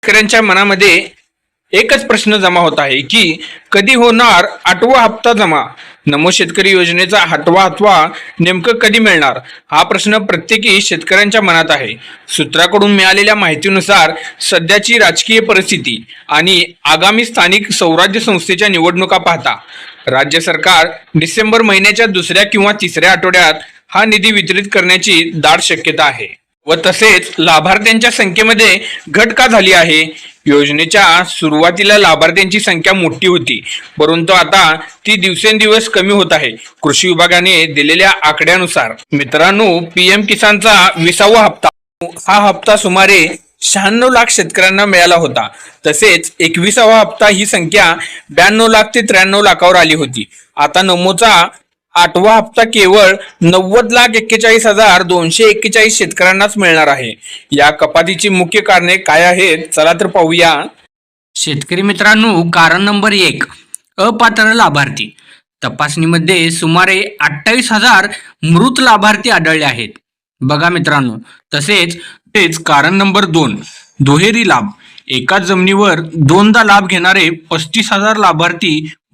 शेतकऱ्यांच्या मनामध्ये एकच प्रश्न जमा होत आहे की कधी होणार आठवा हप्ता जमा. नमो शेतकरी योजनेचा आठवा हप्ता नेमकं कधी मिळणार, हा प्रश्न प्रत्येकी शेतकऱ्यांच्या मनात आहे. सूत्राकडून मिळालेल्या माहितीनुसार सध्याची राजकीय परिस्थिती आणि आगामी स्थानिक स्वराज्य संस्थेच्या निवडणुका पाहता राज्य सरकार डिसेंबर महिन्याच्या दुसऱ्या किंवा तिसऱ्या आठवड्यात हा निधी वितरित करण्याची दाट शक्यता आहे. व तसेच लाभार्थ्यांच्या संख्येमध्ये घट का झाली आहे. योजनेच्या सुरुवातीला लाभार्थ्यांची संख्या मोठी होती, परंतु आता ती दिवसेंदिवस कमी होत आहे. कृषी विभागाने दिलेल्या आकड्यानुसार मित्रांनो, पीएम किसानचा 20वा हप्ता, हा हप्ता सुमारे 96 लाख शेतकऱ्यांना मिळाला होता. तसेच 21वा हप्ता ही संख्या 92 लाख ते 93 लाखावर आली होती. आता नमोचा 8वा हप्ता केवळ 90,41,241 शेतकऱ्यांनाच मिळणार आहे. या कपातीची मुख्य कारणे काय आहेत, चला तर पाहूया. शेतकरी मित्रांनो, कारण नंबर 1, अपात्र लाभार्थी. तपासणीमध्ये सुमारे 28,000 मृत लाभार्थी आढळले आहेत. बघा मित्रांनो, तसेच कारण नंबर 2, दुहेरी लाभ. एकाच जमिनीवर दोनदा लाभ घेणारे 35,000 लाभार्थी